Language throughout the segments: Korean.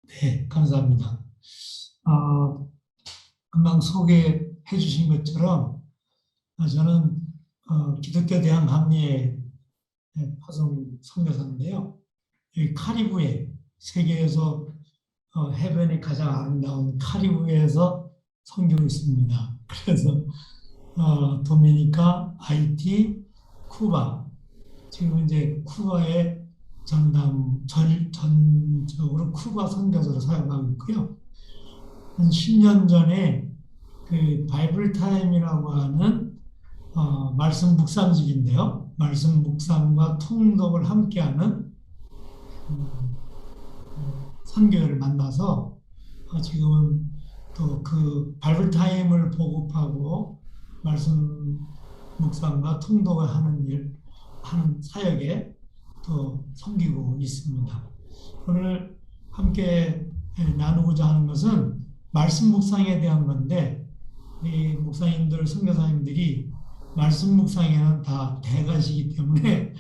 네, 감사합니다. 어, 금방 소개해 주신 것처럼 저는 기독교 대학 합리의 파송 선교사인데요. 이 카리브해, 세계에서 해변이 가장 아름다운 카리브해에서 선교를 있습니다. 그래서 도미니카, 하이티, 쿠바, 지금 이제 쿠바의 전적으로 쿠바 선교사로 사용하고 있고요. 한 10년 전에 그 바이블 타임이라고 하는 말씀 묵상집인데요. 말씀 묵상과 통독을 함께하는 선교회를 만나서 지금은 또 그 바이블 타임을 보급하고 말씀 묵상과 통독을 하는 사역에 또 섬기고 있습니다. 오늘 함께 나누고자 하는 것은 말씀 묵상에 대한 건데, 우리 목사님들, 선교사님들이 말씀 묵상에는 다 대가시기 때문에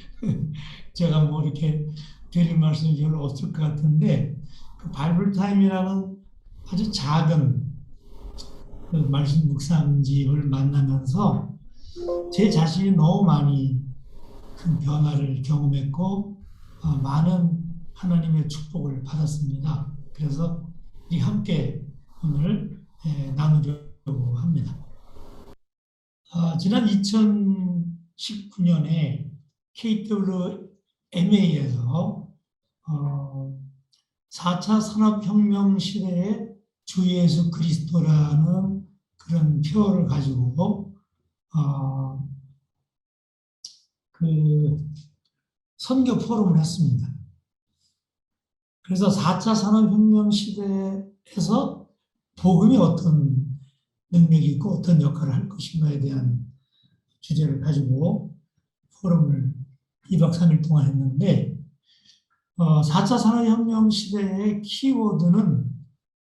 제가 뭐 이렇게 드릴 말씀이 별로 없을 것 같은데, 그 바이블 타임이라는 아주 작은 그 말씀 묵상집을 만나면서 제 자신이 너무 많이 큰 변화를 경험했고 많은 하나님의 축복을 받았습니다. 그래서 우리 함께 오늘 나누려고 합니다. 지난 2019년에 KWMA에서 4차 산업혁명 시대의 주 예수 그리스도라는 그런 표어를 가지고 그 선교 포럼을 했습니다. 그래서 4차 산업혁명 시대에서 복음이 어떤 능력이 있고 어떤 역할을 할 것인가에 대한 주제를 가지고 포럼을 2박 3일 동안 했는데 4차 산업혁명 시대의 키워드는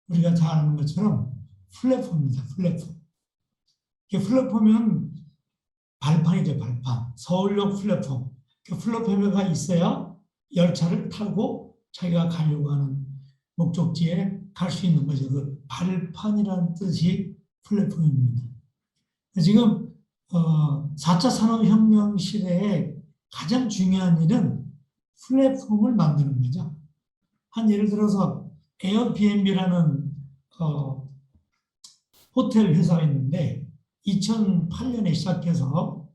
우리가 잘 아는 것처럼 플랫폼입니다. 플랫폼. 플랫폼은 발판이죠. 발판. 서울역 플랫폼. 플랫폼가 있어야 열차를 타고 자기가 가려고 하는 목적지에 갈 수 있는 거죠. 그 발판이라는 뜻이 플랫폼입니다. 지금 4차 산업혁명 시대에 가장 중요한 일은 플랫폼을 만드는 거죠. 한 예를 들어서 에어비앤비라는 호텔 회사가 있는데 2008년에 시작해서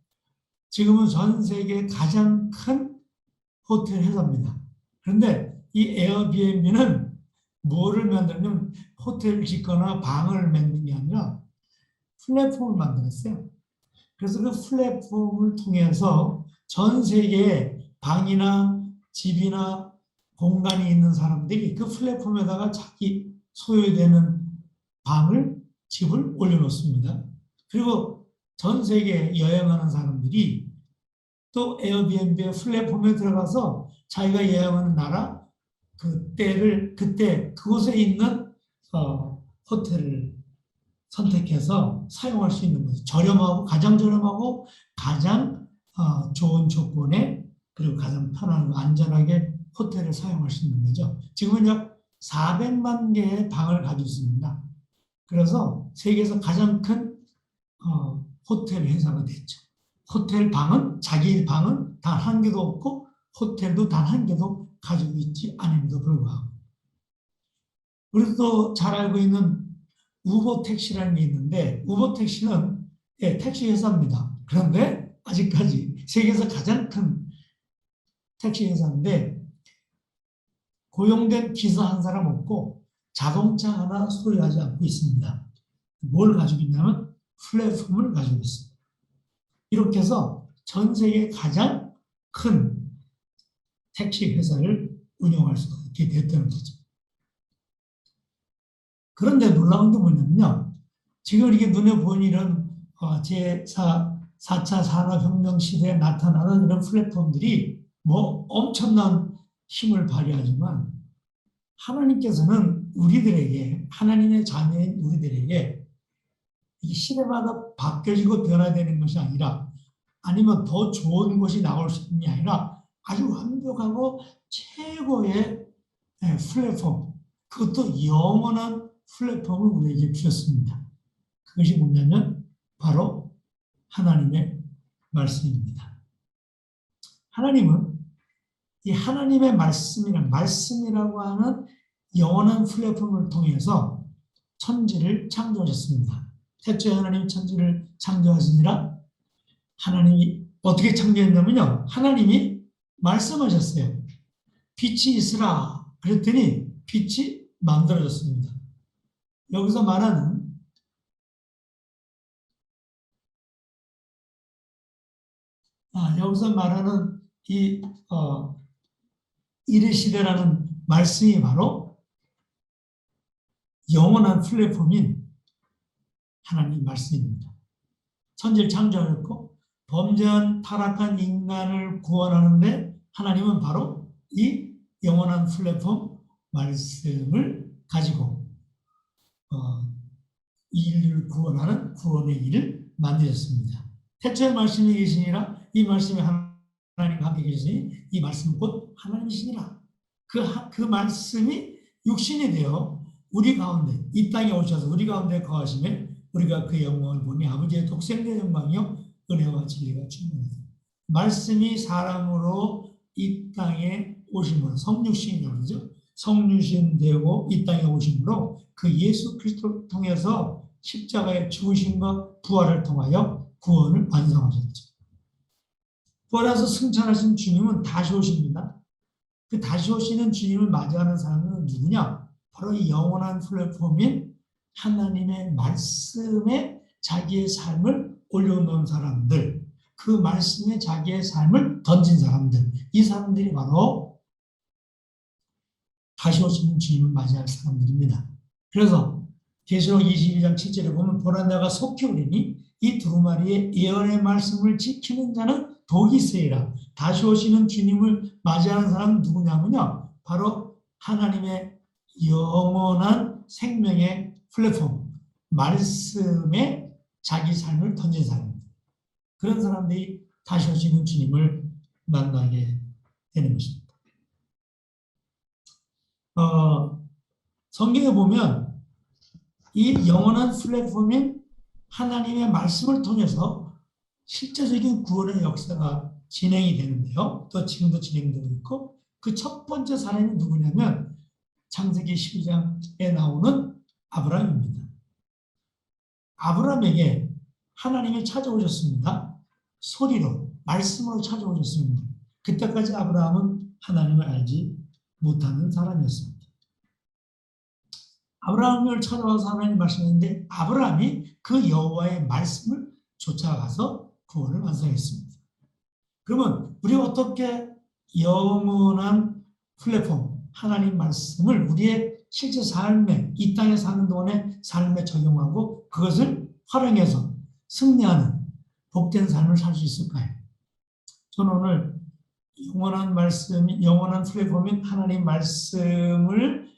지금은 전 세계 가장 큰 호텔 회사입니다. 그런데 이 에어비앤비는 뭐를 만들냐면 호텔을 짓거나 방을 만드는 게 아니라 플랫폼을 만들었어요. 그래서 그 플랫폼을 통해서 전 세계에 방이나 집이나 공간이 있는 사람들이 그 플랫폼에다가 자기 소유되는 방을, 집을 올려놓습니다. 그리고 전 세계에 여행하는 사람들이 또 에어비앤비의 플랫폼에 들어가서 자기가 여행하는 나라, 그때 그곳에 있는 호텔을 선택해서 사용할 수 있는 거죠. 가장 저렴하고 가장 좋은 조건에 그리고 가장 편안하고 안전하게 호텔을 사용할 수 있는 거죠. 지금은 약 400만 개의 방을 가지고 있습니다. 그래서 세계에서 가장 큰 호텔 회사가 됐죠. 자기 방은 단 한 개도 없고 호텔도 단 한 개도 가지고 있지 않음에도 불구하고. 우리도 또 잘 알고 있는 우버 택시라는 게 있는데 우버 택시는 택시 회사입니다. 그런데 아직까지 세계에서 가장 큰 택시 회사인데 고용된 기사 한 사람 없고 자동차 하나 소유하지 않고 있습니다. 뭘 가지고 있냐면 플랫폼을 가지고 있습니다. 이렇게 해서 전 세계 가장 큰 택시 회사를 운영할 수 있게 됐다는 거죠. 그런데 놀라운 게 뭐냐면요. 지금 이게 눈에 보이는 이런 제4차 산업혁명 시대에 나타나는 이런 플랫폼들이 뭐 엄청난 힘을 발휘하지만 하나님께서는 하나님의 자녀인 우리들에게 이 시대마다 바뀌어지고 변화되는 것이 아니라 아니면 더 좋은 것이 나올 수 있는 게 아니라 아주 완벽하고 최고의 플랫폼, 그것도 영원한 플랫폼을 우리에게 주셨습니다. 그것이 뭐냐면 바로 하나님의 말씀입니다. 하나님은 이 하나님의 말씀이라고 하는 영원한 플랫폼을 통해서 천지를 창조하셨습니다. 태초에 하나님이 천지를 창조하시니라. 하나님이 어떻게 창조했냐면요, 하나님이 말씀하셨어요. 빛이 있으라 그랬더니 빛이 만들어졌습니다. 여기서 말하는 이 이르시되라는 말씀이 바로 영원한 플랫폼인 하나님 말씀입니다. 천지를 창조하였고 범죄한 타락한 인간을 구원하는데 하나님은 바로 이 영원한 플랫폼 말씀을 가지고 이 인류를 구원하는 구원의 일을 만드셨습니다. 태초에 말씀이 계시니라. 이 말씀이 하나님과 함께 계시니 이 말씀은 곧 하나님이시니라. 그 말씀이 육신이 되어 우리 가운데 이 땅에 오셔서 우리 가운데 거하시며 우리가 그 영광을 보니 아버지의 독생된 영광이요 은혜와 진리가 충만하다. 말씀이 사람으로 이 땅에 오심으로 성육신이라고 그러죠. 성육신 되고 이 땅에 오심으로 그 예수 그리스도를 통해서 십자가의 죽으심과 부활을 통하여 구원을 완성하셨죠. 부활해서 승천하신 주님은 다시 오십니다. 그 다시 오시는 주님을 맞이하는 사람은 누구냐? 바로 이 영원한 플랫폼인 하나님의 말씀에 자기의 삶을 올려놓은 사람들, 그 말씀에 자기의 삶을 던진 사람들, 이 사람들이 바로 다시 오시는 주님을 맞이할 사람들입니다. 그래서 계시록 22장 7절에 보면 보라 내가 속히 오리니 이 두루마리의 예언의 말씀을 지키는 자는 복이 있으리라. 다시 오시는 주님을 맞이하는 사람은 누구냐면요, 바로 하나님의 영원한 생명의 플랫폼, 말씀에 자기 삶을 던진 사람입니다. 그런 사람들이 다시 오시는 주님을 만나게 되는 것입니다. 성경에 보면 이 영원한 플랫폼인 하나님의 말씀을 통해서 실제적인 구원의 역사가 진행이 되는데요. 또 지금도 진행되고 있고, 그 첫 번째 사람이 누구냐면 창세기 12장에 나오는 아브라함입니다. 아브라함에게 하나님이 찾아오셨습니다. 소리로, 말씀으로 찾아오셨습니다. 그때까지 아브라함은 하나님을 알지 못하는 사람이었습니다. 아브라함을 찾아와서 하나님 말씀했는데 아브라함이 그 여호와의 말씀을 쫓아가서 구원을 완성했습니다. 그러면 우리가 어떻게 영원한 플랫폼, 하나님 말씀을 우리의 실제 삶에, 이 땅에 사는 동안에 삶에 적용하고 그것을 활용해서 승리하는 복된 삶을 살 수 있을까요? 저는 오늘 영원한 말씀, 영원한 플랫폼인 하나님 말씀을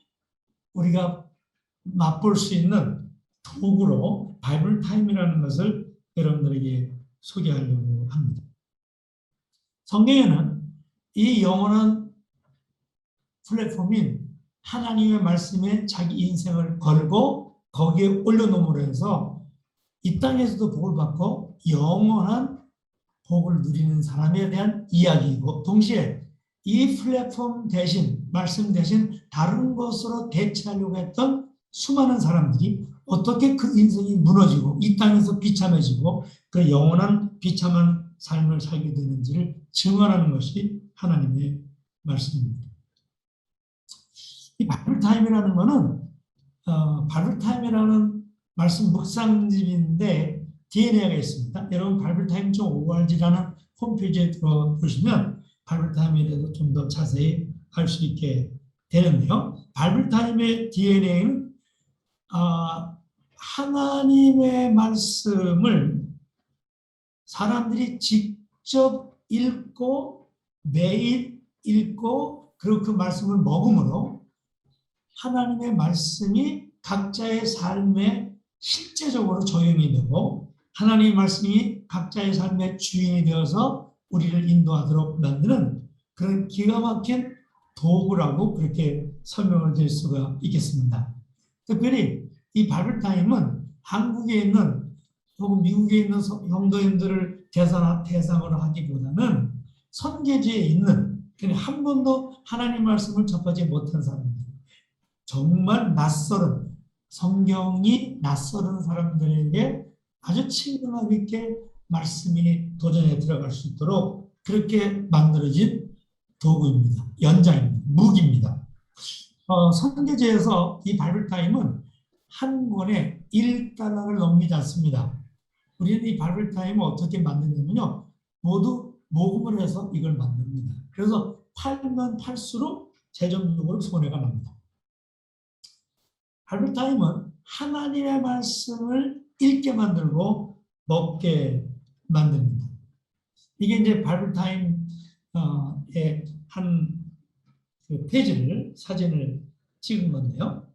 우리가 맛볼 수 있는 도구로 바이블 타임이라는 것을 여러분들에게 소개하려고 합니다. 성경에는 이 영원한 플랫폼인 하나님의 말씀에 자기 인생을 걸고 거기에 올려놓음으로 해서 이 땅에서도 복을 받고 영원한 복을 누리는 사람에 대한 이야기이고, 동시에 이 플랫폼 대신, 말씀 대신 다른 것으로 대체하려고 했던 수많은 사람들이 어떻게 그 인생이 무너지고 이 땅에서 비참해지고 그 영원한 비참한 삶을 살게 되는지를 증언하는 것이 하나님의 말씀입니다. 이 바이블타임이라는 것은 바이블타임이라는 말씀 묵상집인데 DNA가 있습니다. 여러분 바이블타임.org라는 홈페이지에 들어보시면 바이블타임에 대해서 좀 더 자세히 알 수 있게 되는데요. 바이블타임의 DNA는 하나님의 말씀을 사람들이 직접 읽고 매일 읽고 그리고 그 말씀을 먹음으로 하나님의 말씀이 각자의 삶에 실제적으로 적용이 되고 하나님의 말씀이 각자의 삶의 주인이 되어서 우리를 인도하도록 만드는 그런 기가 막힌 도구라고 그렇게 설명을 드릴 수가 있겠습니다. 특별히 이 바이블 타임은 한국에 있는 혹은 미국에 있는 성도님들을 대상으로 하기보다는 선계지에 있는 한 번도 하나님 말씀을 접하지 못한 사람들, 정말 낯설은 성경이 낯설은 사람들에게 아주 친근함 있게 말씀이 도전에 들어갈 수 있도록 그렇게 만들어진 도구입니다. 연장입니다. 무기입니다. 선계제에서 이 바이블 타임은 한 권에 1달러를 넘기지 않습니다. 우리는 이 바이블 타임을 어떻게 만드냐면요. 모두 모금을 해서 이걸 만듭니다. 그래서 팔면 팔수록 재정적으로 손해가 납니다. 바이블 타임은 하나님의 말씀을 읽게 만들고 먹게 만듭니다. 이게 이제 바이블 타임의 한 페이지를 사진을 찍은 건데요.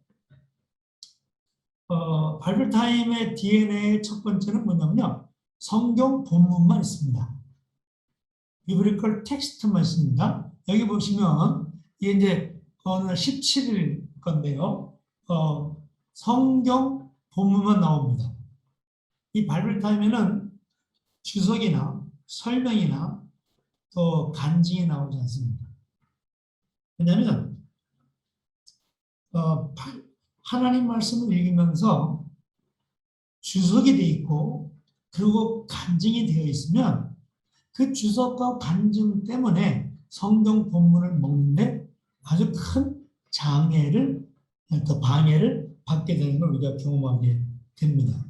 바이블 타임의 DNA의 첫 번째는 뭐냐면요. 성경 본문만 있습니다. 비브리컬 텍스트만 있습니다. 여기 보시면 이게 이제 오늘 17일 건데요. 성경 본문만 나옵니다. 이 바이블 타임에는 주석이나 설명이나 또 간증이 나오지 않습니다. 왜냐하면 하나님 말씀을 읽으면서 주석이 되어 있고 그리고 간증이 되어 있으면 그 주석과 간증 때문에 성경 본문을 먹는데 아주 큰 장애를 또 방해를 받게 되는 걸 우리가 경험하게 됩니다.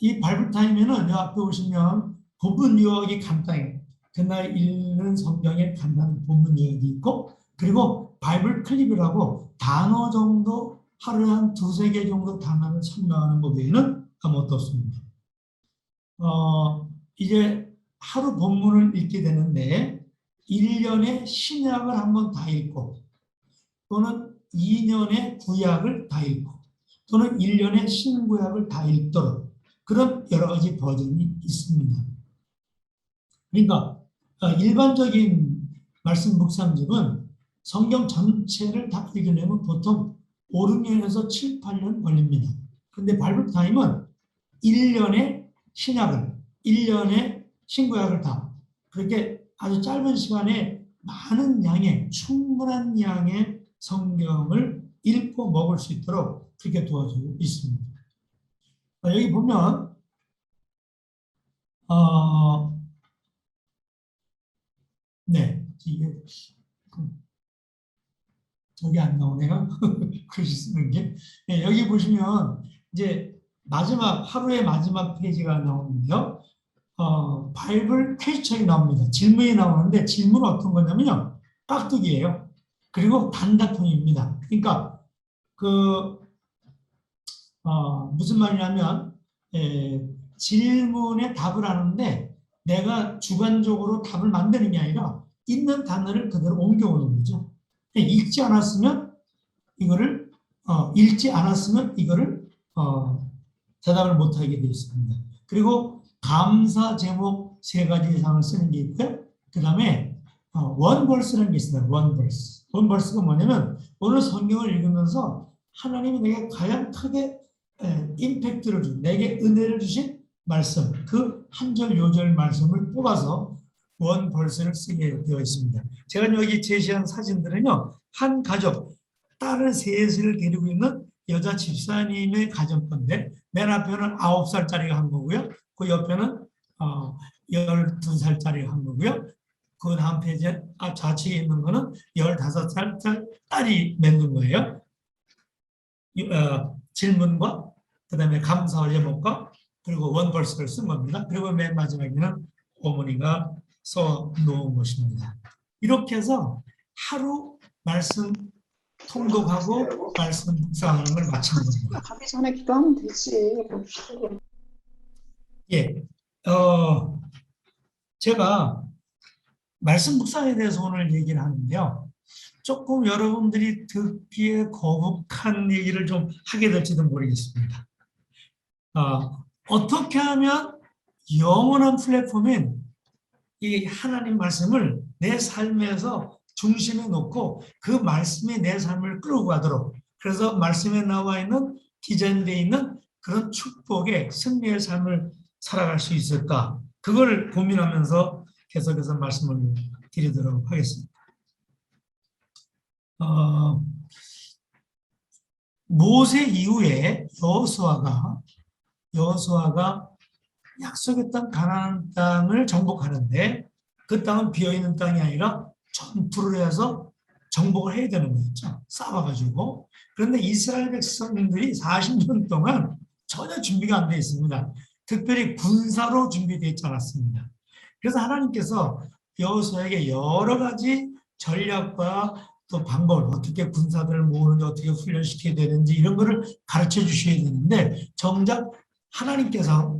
이 바이블 타임에는 앞에 보시면 본문 요약이 간단해. 그날 읽는 성경의 간단한 본문 요약이 있고 그리고 바이블 클립이라고 단어 정도 하루에 한 2-3개 정도 단어를 설명하는 것 외에는 아무것도 없습니다. 이제 하루 본문을 읽게 되는데 1년의 신약을 한번 다 읽고 또는 2년의 구약을 다 읽고 또는 1년의 신구약을 다 읽도록 그런 여러 가지 버전이 있습니다. 그러니까 일반적인 말씀 묵상집은 성경 전체를 다 읽으려면 보통 5-6년에서 7-8년 걸립니다. 그런데 바이블 타임은 1년의 신약을, 1년의 신구약을 다 그렇게 아주 짧은 시간에 많은 양의, 충분한 양의 성경을 읽고 먹을 수 있도록 그렇게 도와주고 있습니다. 여기 보면 네, 이게 저기 안 나오네요. 글씨 쓰는 게. 네, 여기 보시면 이제 하루의 마지막 페이지가 나오는데요. 바이블 퀘스천이 나옵니다. 질문이 나오는데 질문은 어떤 거냐면요. 깍두기예요. 그리고 단답형입니다. 그러니까 무슨 말이냐면 질문에 답을 하는데 내가 주관적으로 답을 만드는 게 아니라 있는 단어를 그대로 옮겨오는 거죠. 읽지 않았으면 이거를 대답을 못하게 되어 있습니다. 그리고 감사 제목 3가지 이상을 쓰는 게 있고요. 그 다음에 원벌스라는 게 있습니다. 원벌스. 원벌스가 뭐냐면 오늘 성경을 읽으면서 하나님이 내게 가장 크게 임팩트를 준, 내게 은혜를 주신 말씀, 그 한 절 요절 말씀을 뽑아서 원벌스를 쓰게 되어 있습니다. 제가 여기 제시한 사진들은요. 한 가족, 딸을 셋을 데리고 있는 여자 집사님의 가정건데 맨 앞에는 9살짜리가 한 거고요. 그 옆에는 12살짜리가 한 거고요. 그 다음 페이지에 좌측에 있는 거는 15살 딸이 맺는 거예요. 질문과 그 다음에 감사 제목과 그리고 원벌스를 쓴 겁니다. 그리고 맨 마지막에는 어머니가 써 놓은 것입니다. 이렇게 해서 하루 말씀 통독하고 말씀 묵상하는 걸 마치는 겁니다. 가기 전에 기도하면 되지. 예, 제가 말씀 묵상에 대해서 오늘 얘기를 하는데요. 조금 여러분들이 듣기에 거북한 얘기를 좀 하게 될지도 모르겠습니다. 어떻게 하면 영원한 플랫폼인 이 하나님 말씀을 내 삶에서 중심에 놓고 그 말씀이 내 삶을 끌고 가도록, 그래서 말씀에 나와 있는 디자인되어 있는 그런 축복의 승리의 삶을 살아갈 수 있을까? 그걸 고민하면서 계속해서 말씀을 드리도록 하겠습니다. 모세 이후에 여호수아가 약속의 땅 가나안 땅을 정복하는데 그 땅은 비어있는 땅이 아니라 전투를 해서 정복을 해야 되는 거였죠. 싸워가지고. 그런데 이스라엘 백성들이 40년 동안 전혀 준비가 안 되어 있습니다. 특별히 군사로 준비되어 있지 않았습니다. 그래서 하나님께서 여호수아에게 여러 가지 전략과 또 방법을 어떻게 군사들을 모으는지 어떻게 훈련시켜야 되는지 이런 거를 가르쳐 주셔야 되는데 정작 하나님께서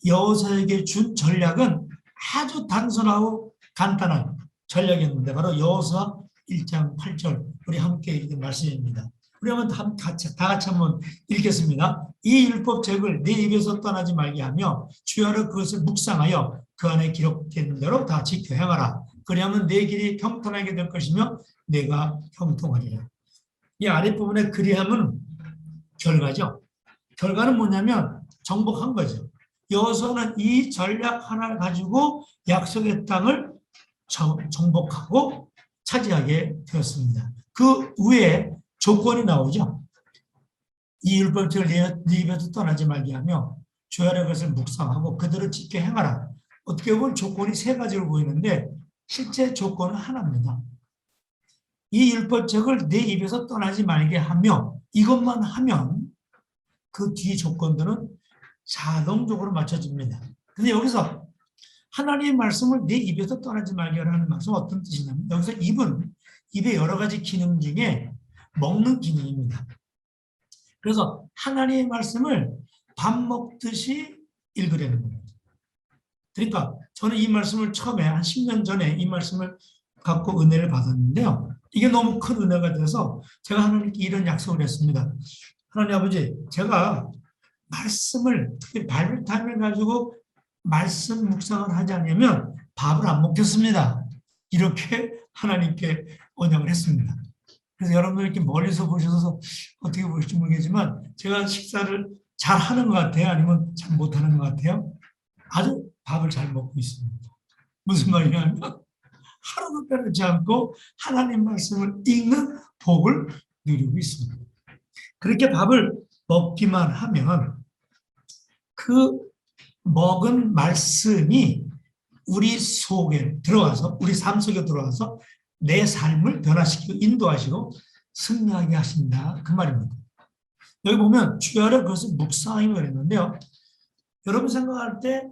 여호수아에게 준 전략은 아주 단순하고 간단한 전략이었는데 바로 여호수아 1장 8절 우리 함께 읽은 말씀입니다. 우리 한번 다 같이 한번 읽겠습니다. 이 율법책을 내 입에서 떠나지 말게 하며 주야로 그것을 묵상하여 그 안에 기록된 대로 다 지켜 행하라. 그리하면 내 길이 평탄하게 될 것이며 내가 형통하리라. 이 아랫부분에 그리함은 결과죠. 결과는 뭐냐면 정복한 거죠. 여호수아는 이 전략 하나를 가지고 약속의 땅을 정복하고 차지하게 되었습니다. 그 후에 조건이 나오죠. 이 율법책을 네 입에서 떠나지 말게 하며 주야의 것을 묵상하고 그대로 지켜 행하라. 어떻게 보면 조건이 세 가지로 보이는데 실제 조건은 하나입니다. 이 율법책을 내 입에서 떠나지 말게 하며 이것만 하면 그 뒤 조건들은 자동적으로 맞춰집니다. 근데 여기서 하나님의 말씀을 내 입에서 떠나지 말게 하라는 말씀은 어떤 뜻이냐면 여기서 입은 입의 여러 가지 기능 중에 먹는 기능입니다. 그래서 하나님의 말씀을 밥 먹듯이 읽으려는 겁니다. 그러니까 저는 이 말씀을 처음에 한 10년 전에 이 말씀을 갖고 은혜를 받았는데요. 이게 너무 큰 은혜가 돼서 제가 하나님께 이런 약속을 했습니다. 하나님 아버지, 제가 말씀을 특히 바이블 타임을 가지고 말씀 묵상을 하지 않으면 밥을 안 먹겠습니다. 이렇게 하나님께 언약을 했습니다. 그래서 여러분들 이렇게 멀리서 보셔서 어떻게 보실지 모르겠지만 제가 식사를 잘 하는 것 같아요? 아니면 잘 못하는 것 같아요? 아주 밥을 잘 먹고 있습니다. 무슨 말이냐면 하루도 빼놓지 않고 하나님 말씀을 읽는 복을 누리고 있습니다. 그렇게 밥을 먹기만 하면 그 먹은 말씀이 우리 속에 들어가서 우리 삶 속에 들어가서 내 삶을 변화시키고 인도하시고 승리하게 하신다 그 말입니다. 여기 보면 주야로 그것을 묵상하기로 했는데요. 여러분 생각할 때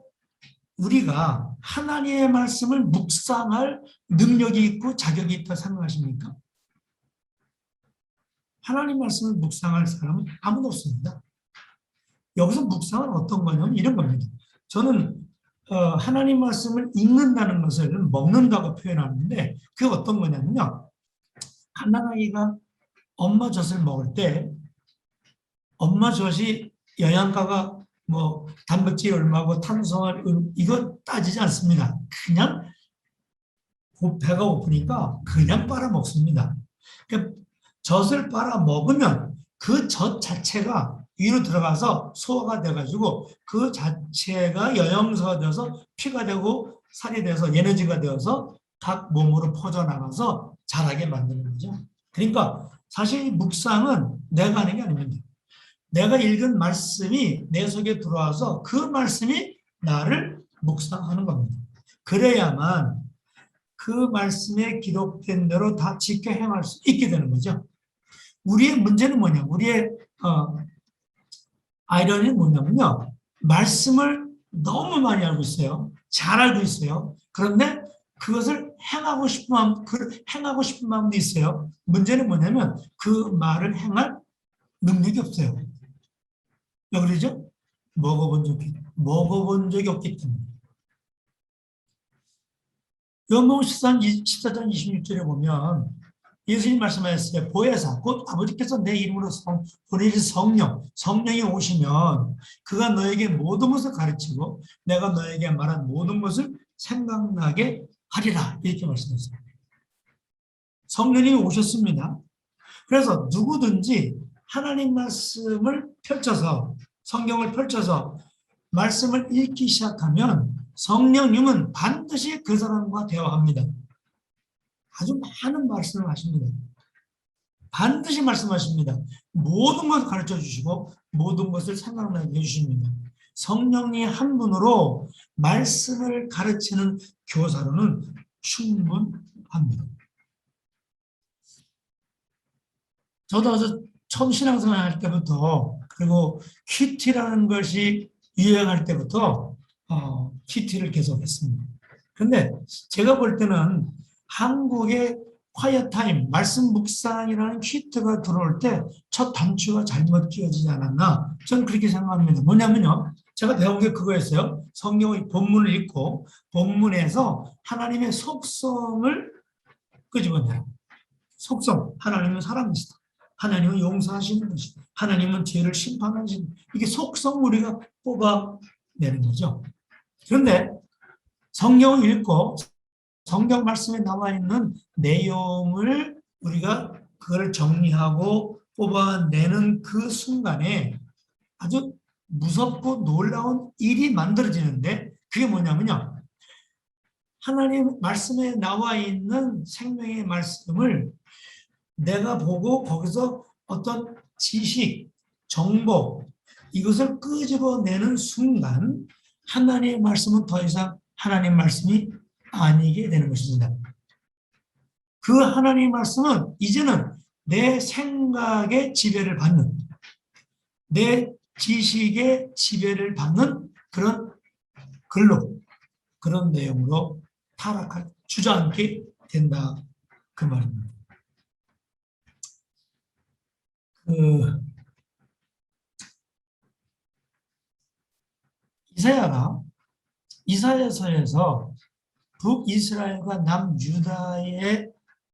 우리가 하나님의 말씀을 묵상할 능력이 있고 자격이 있다 생각하십니까? 하나님 말씀을 묵상할 사람은 아무도 없습니다. 여기서 묵상은 어떤 거냐면 이런 겁니다. 저는 하나님 말씀을 읽는다는 것을 먹는다고 표현하는데 그게 어떤 거냐면요. 갓난아기가 엄마 젖을 먹을 때 엄마 젖이 영양가가 뭐 단백질이 얼마고 탄수화물 이거 따지지 않습니다. 그냥 배가 고프니까 그냥 빨아먹습니다. 그러니까 젖을 빨아먹으면 그 젖 자체가 위로 들어가서 소화가 돼가지고 그 자체가 영양소가 되어서 피가 되고 살이 돼서 에너지가 되어서 각 몸으로 퍼져나가서 자라게 만드는 거죠. 그러니까 사실 묵상은 내가 하는 게 아닙니다. 내가 읽은 말씀이 내 속에 들어와서 그 말씀이 나를 묵상하는 겁니다. 그래야만 그 말씀에 기록된 대로 다 지켜 행할 수 있게 되는 거죠. 우리의 문제는 뭐냐? 우리의 아이러니는 뭐냐면요. 말씀을 너무 많이 알고 있어요. 잘 알고 있어요. 그런데 그것을 행하고 싶은 마음도 있어요. 문제는 뭐냐면 그 말을 행할 능력이 없어요. 왜 그러죠? 먹어본 적이 없기 때문에. 요한복음 14장 26절에 보면 예수님 말씀하셨어요. 보혜사 곧 아버지께서 내 이름으로 보내실 성령이 오시면 그가 너에게 모든 것을 가르치고 내가 너에게 말한 모든 것을 생각나게 하리라 이렇게 말씀했어요. 성령님이 오셨습니다. 그래서 누구든지 하나님 말씀을 펼쳐서 성경을 펼쳐서 말씀을 읽기 시작하면 성령님은 반드시 그 사람과 대화합니다. 아주 많은 말씀을 하십니다. 반드시 말씀하십니다. 모든 것을 가르쳐 주시고 모든 것을 생각나게 해주십니다. 성령님 한 분으로 말씀을 가르치는 교사로는 충분합니다. 저도 아주 처음 신앙생활 할 때부터, 그리고 큐티라는 것이 유행할 때부터 큐티를 계속했습니다. 그런데 제가 볼 때는 한국의 콰이어 타임, 말씀 묵상이라는 큐티가 들어올 때 첫 단추가 잘못 끼워지지 않았나, 저는 그렇게 생각합니다. 뭐냐면요, 제가 배운 게 그거였어요. 성경의 본문을 읽고 본문에서 하나님의 속성을 끄집어내요. 속성, 하나님은 사랑이시다. 하나님은 용서하시는 것이다. 하나님은 죄를 심판하시는, 이게 속성 우리가 뽑아내는 거죠. 그런데 성경을 읽고 성경 말씀에 나와 있는 내용을 우리가 그걸 정리하고 뽑아내는 그 순간에 아주 무섭고 놀라운 일이 만들어지는데, 그게 뭐냐면요, 하나님 말씀에 나와 있는 생명의 말씀을 내가 보고 거기서 어떤 지식, 정보, 이것을 끄집어내는 순간 하나님의 말씀은 더 이상 하나님의 말씀이 아니게 되는 것입니다. 그 하나님의 말씀은 이제는 내 생각의 지배를 받는, 내 지식의 지배를 받는 그런 글로, 그런 내용으로 주저앉게 된다, 그 말입니다. 이사야가 이사야서에서 북이스라엘과 남유다의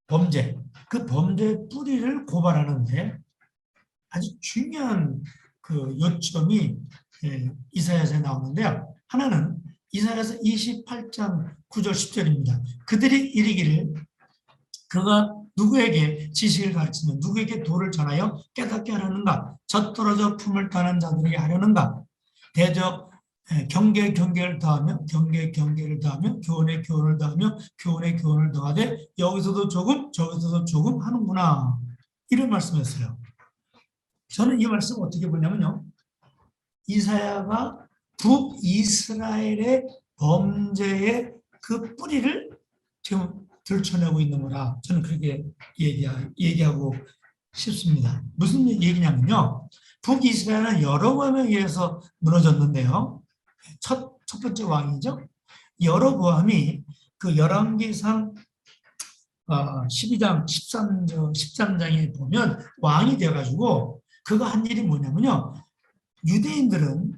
범죄, 그 범죄의 뿌리를 고발하는데 아주 중요한 그 요점이 이사야서에 나오는데요. 하나는 이사야서 28장 9절 10절입니다. 그들이 이르기를 그가 누구에게 지식을 가르치며 누구에게 도를 전하여 깨닫게 하려는가? 젖떨어져 품을 떠난 자들에게 하려는가? 대적 경계를 더하며 경계를 더하며 교훈에 교훈을 더하며 교훈에 교훈을 더하되 여기서도 조금 저기서도 조금 하는구나, 이런 말씀했어요. 저는 이 말씀을 어떻게 보냐면요, 이사야가 북이스라엘의 범죄의 그 뿌리를 지금 들춰내고 있는 거라 저는 그렇게 얘기하고 싶습니다. 무슨 얘기냐면요, 북이스라엘은 여로보암에 의해서 무너졌는데요, 첫 번째 왕이죠. 여로보암이 그 열왕기상 12장 13장에 보면 왕이 돼가지고 그가 한 일이 뭐냐면요, 유대인들은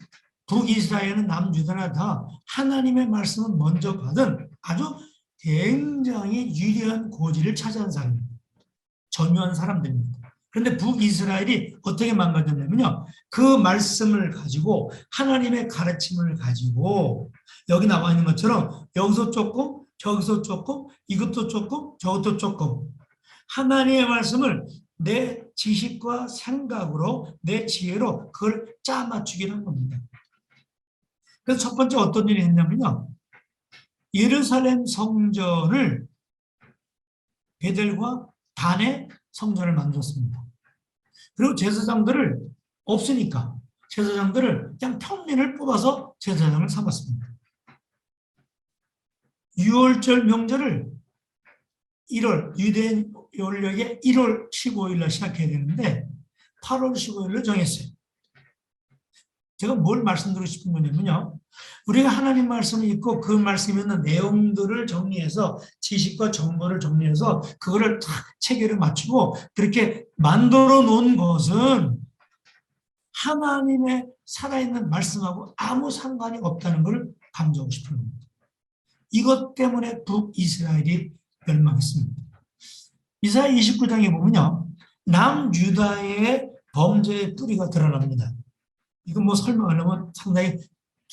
북이스라엘은 남유다나 다 하나님의 말씀을 먼저 받은 아주 굉장히 유리한 고지를 차지한 사람입니다. 전유한 사람들입니다. 그런데 북이스라엘이 어떻게 망가졌냐면요, 그 말씀을 가지고 하나님의 가르침을 가지고 여기 나와 있는 것처럼 여기서 조금 저기서 조금 이것도 조금 저것도 조금 하나님의 말씀을 내 지식과 생각으로 내 지혜로 그걸 짜 맞추기를 겁니다. 그래서 첫 번째 어떤 일이 했냐면요, 예루살렘 성전을 베델과 단의 성전을 만들었습니다. 그리고 제사장들을 없으니까 제사장들을 그냥 평민을 뽑아서 제사장을 삼았습니다. 유월절 명절을 1월, 유대인 연력의 1월 15일날 시작해야 되는데 8월 15일로 정했어요. 제가 뭘 말씀드리고 싶은 거냐면요, 우리가 하나님 말씀을 읽고 그 말씀에 있는 내용들을 정리해서 지식과 정보를 정리해서 그거를 다 체계를 맞추고 그렇게 만들어 놓은 것은 하나님의 살아있는 말씀하고 아무 상관이 없다는 걸 강조하고 싶은 겁니다. 이것 때문에 북이스라엘이 멸망했습니다. 이사야 29장에 보면요, 남유다의 범죄의 뿌리가 드러납니다. 이건 뭐 설명하려면 상당히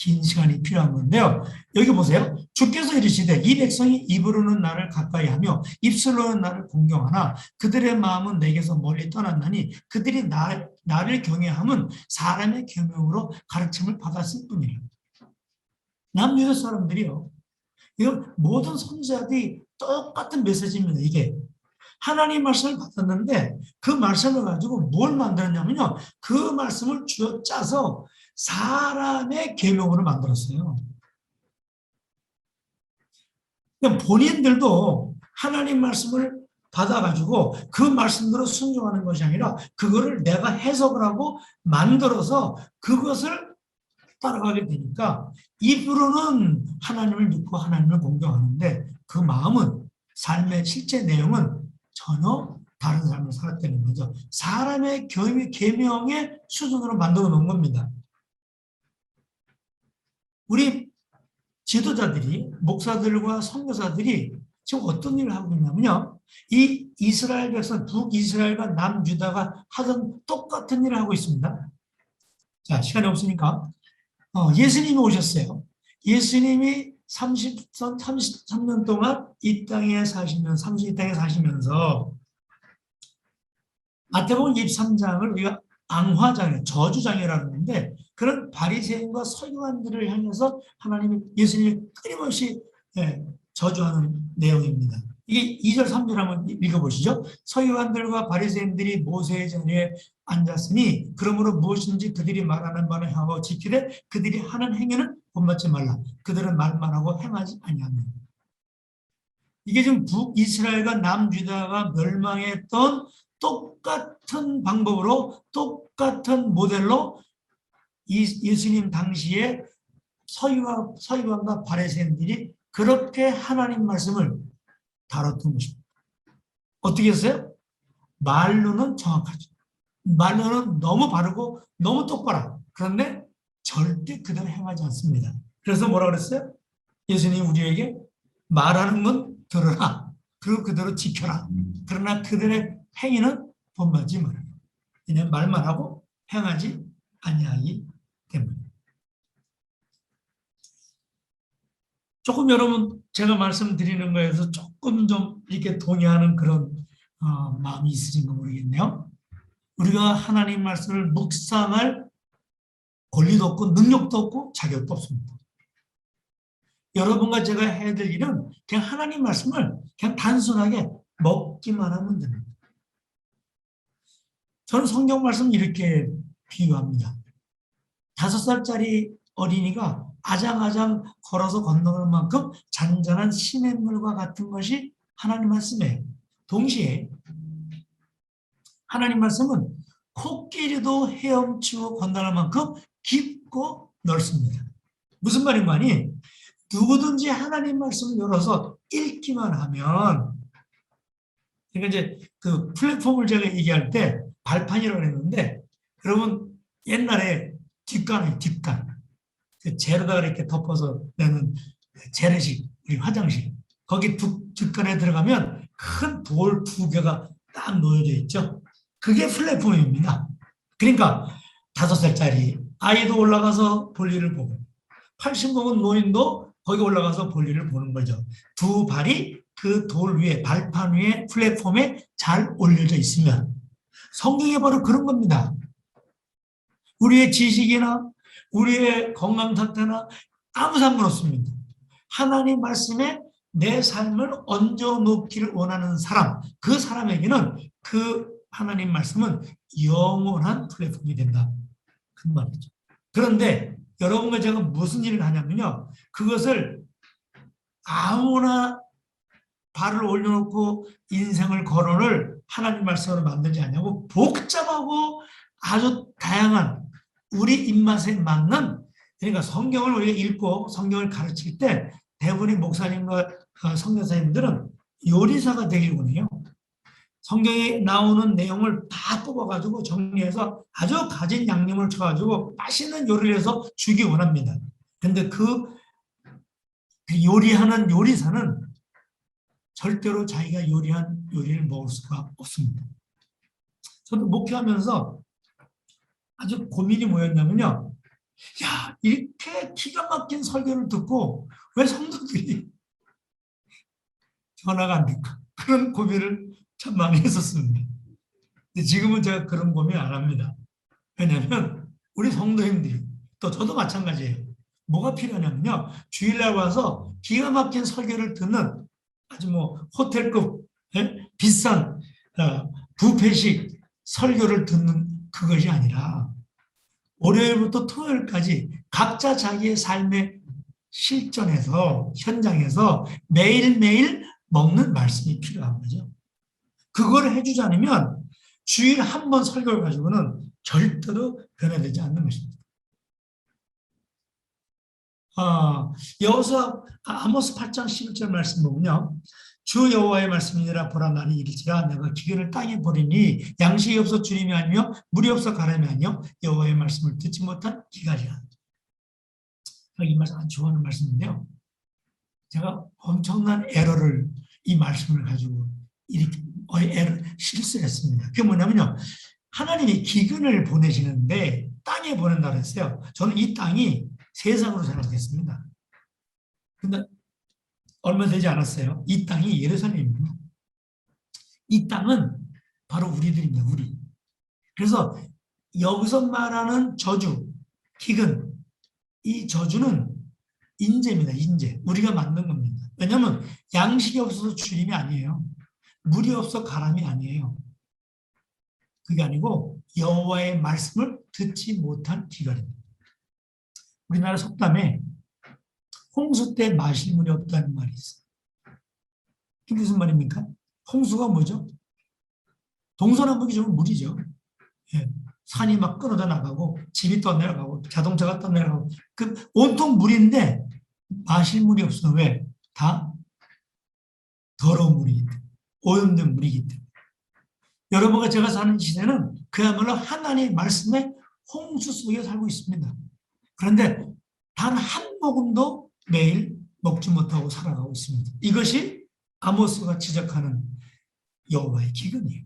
긴 시간이 필요한 건데요. 여기 보세요. 주께서 이르시되 이 백성이 입으로는 나를 가까이 하며 입술로는 나를 공경하나 그들의 마음은 내게서 멀리 떠났나니 그들이 나를 경외함은 사람의 계명으로 가르침을 받았을 뿐이라. 남유다 사람들이요. 이거 모든 선지자들이 똑같은 메시지입니다. 이게 하나님 말씀을 받았는데 그 말씀을 가지고 뭘 만들었냐면요. 그 말씀을 쥐어짜서 사람의 계명으로 만들었어요. 본인들도 하나님 말씀을 받아가지고 그 말씀대로 순종하는 것이 아니라 그거를 내가 해석을 하고 만들어서 그것을 따라가게 되니까 입으로는 하나님을 믿고 하나님을 공경하는데 그 마음은 삶의 실제 내용은 전혀 다른 삶을 살았다는 거죠. 사람의 계명의 수준으로 만들어 놓은 겁니다. 우리 지도자들이 목사들과 선교사들이 지금 어떤 일을 하고 있냐면요. 이 이스라엘 백성 북이스라엘과 남유다가 하던 똑같은 일을 하고 있습니다. 자, 시간이 없으니까 예수님이 오셨어요. 예수님이 33년 동안 이 땅에 사시면서 마태복음 23장을 우리가 앙화장애, 저주장애라고 하는데 그런 바리새인과 서기관들을 향해서 예수님이 끊임없이 저주하는 내용입니다. 이게 2절 3절 한번 읽어보시죠. 서기관들과 바리새인들이 모세의 자리에 앉았으니 그러므로 무엇인지 그들이 말하는 바는 하고 지키되 그들이 하는 행위는 본받지 말라. 그들은 말만 하고 행하지 아니하며. 이게 지금 북이스라엘과 남유다가 멸망했던 똑같은 방법으로 똑같은 모델로 예수님 당시에 서기관과 바리새인들이 그렇게 하나님 말씀을 다뤘던 것입니다. 어떻게 했어요? 말로는 정확하죠. 말로는 너무 바르고 너무 똑바로. 그런데 절대 그대로 행하지 않습니다. 그래서 뭐라 그랬어요? 예수님이 우리에게 말하는 건 들어라. 그리고 그대로 지켜라. 그러나 그들의 행위는 본받지 말아라. 그냥 말만 하고 행하지 아니하기 때문에. 조금 여러분 제가 말씀드리는 거에서 조금 좀 이렇게 동의하는 그런 마음이 있으신가 모르겠네요. 우리가 하나님 말씀을 묵상할 권리도 없고 능력도 없고 자격도 없습니다. 여러분과 제가 해야 될 일은 그냥 하나님 말씀을 그냥 단순하게 먹기만 하면 됩니다. 저는 성경 말씀 이렇게 비유합니다. 5살짜리 어린이가 아장아장 걸어서 건너갈 만큼 잔잔한 시냇물과 같은 것이 하나님 말씀이에요. 동시에 하나님 말씀은 코끼리도 헤엄치고 건너갈 만큼 깊고 넓습니다. 무슨 말인가니? 누구든지 하나님 말씀을 열어서 읽기만 하면, 그러니까 이제 그 플랫폼을 제가 얘기할 때 발판이라고 했는데, 여러분 옛날에 뒷간, 그 재로다가 이렇게 덮어서 내는 재래식 우리 화장실, 거기 뒷간에 들어가면 큰 돌 2개가 딱 놓여져 있죠. 그게 플랫폼입니다. 그러니까 5살짜리 아이도 올라가서 볼일을 보고 80 먹은 노인도 거기 올라가서 볼일을 보는 거죠. 두 발이 그 돌 위에, 발판 위에, 플랫폼에 잘 올려져 있으면 성경이 바로 그런 겁니다. 우리의 지식이나 우리의 건강 상태나 아무 상관없습니다. 하나님 말씀에 내 삶을 얹어놓기를 원하는 사람, 그 사람에게는 그 하나님 말씀은 영원한 플랫폼이 된다. 그 말이죠. 그런데 여러분과 제가 무슨 일을 하냐면요. 그것을 아무나 발을 올려놓고 인생을 거론을 하나님 말씀으로 만들지 않냐고 복잡하고 아주 다양한 우리 입맛에 맞는, 그러니까 성경을 우리가 읽고 성경을 가르칠 때 대부분의 목사님과 선교사님들은 요리사가 되기를 원해요. 성경에 나오는 내용을 다 뽑아가지고 정리해서 아주 가진 양념을 쳐가지고 맛있는 요리를 해서 주기 원합니다. 근데 그 요리하는 요리사는 절대로 자기가 요리한 요리를 먹을 수가 없습니다. 저도 목회하면서 아주 고민이 뭐였냐면요. 야, 이렇게 기가 막힌 설교를 듣고 왜 성도들이 전화가 안 될까? 그런 고민을 참 많이 했었습니다. 근데 지금은 제가 그런 고민 안 합니다. 왜냐하면 우리 성도님들이 또 저도 마찬가지예요. 뭐가 필요하냐면요. 주일날 와서 기가 막힌 설교를 듣는 아주 뭐 호텔급 비싼 뷔페식 설교를 듣는 그것이 아니라 월요일부터 토요일까지 각자 자기의 삶의 실전에서 현장에서 매일매일 먹는 말씀이 필요한 거죠. 그걸 해주지 않으면 주일 한 번 설교를 가지고는 절대로 변화되지 않는 것입니다. 여호수아 아모스 8장 11절 말씀 보면요. 주 여호와의 말씀이니라 보라 날이 이르지라 내가 기근을 땅에 버리니 양식이 없어 주림이 아니며 물이 없어 가람이 아니요 여호와의 말씀을 듣지 못한 기갈이라. 이 말씀 아주 좋아하는 말씀인데요. 제가 엄청난 에러를 이 말씀을 가지고 이렇게 실수를 했습니다. 그게 뭐냐면요. 하나님이 기근을 보내시는데 땅에 보낸다고 했어요. 저는 이 땅이 세상으로 생각했습니다. 근데 얼마 되지 않았어요. 이 땅이 예루살렘입니다. 이 땅은 바로 우리들입니다. 우리. 그래서 여기서 말하는 저주, 기근, 이 저주는 인재입니다. 인재. 우리가 만든 겁니다. 왜냐하면 양식이 없어서 주림이 아니에요. 물이 없어 가람이 아니에요. 그게 아니고 여호와의 말씀을 듣지 못한 기갈입니다. 우리나라 속담에 홍수 때 마실 물이 없다는 말이 있어요. 그게 무슨 말입니까? 홍수가 뭐죠? 동서남북이 좀 물이죠. 예. 산이 막 끊어져 나가고 집이 떠내려가고 자동차가 떠내려가고 그 온통 물인데 마실 물이 없어. 왜? 다 더러운 물이기 때문에. 오염된 물이기 때문에. 여러분과 제가 사는 시대는 그야말로 하나님의 말씀에 홍수 속에 살고 있습니다. 그런데 단 한 모금도 매일 먹지 못하고 살아가고 있습니다. 이것이 아모스가 지적하는 여호와의 기근이에요.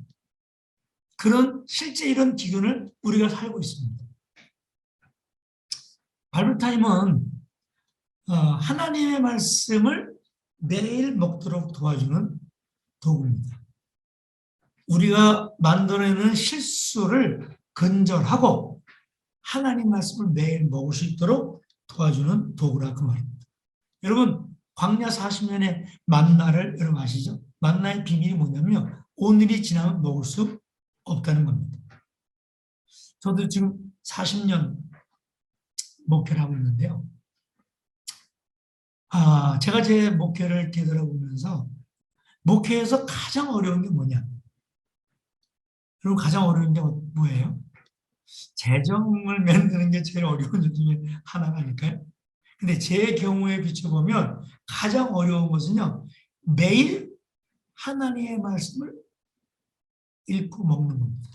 실제 이런 기근을 우리가 살고 있습니다. 바이블타임은 하나님의 말씀을 매일 먹도록 도와주는 도구입니다. 우리가 만들어내는 실수를 근절하고 하나님 말씀을 매일 먹을 수 있도록 도와주는 도구라 그 말입니다. 여러분 광야 40년의 만나를 여러분 아시죠? 만나의 비밀이 뭐냐면 오늘이 지나면 먹을 수 없다는 겁니다. 저도 지금 40년 목회를 하고 있는데요. 제가 제 목회를 되돌아보면서 목회에서 가장 어려운 게 뭐냐? 여러분 가장 어려운 게 뭐예요? 재정을 만드는 게 제일 어려운 것 중에 하나가 아닐까요? 근데 제 경우에 비춰보면 가장 어려운 것은요. 매일 하나님의 말씀을 읽고 먹는 겁니다.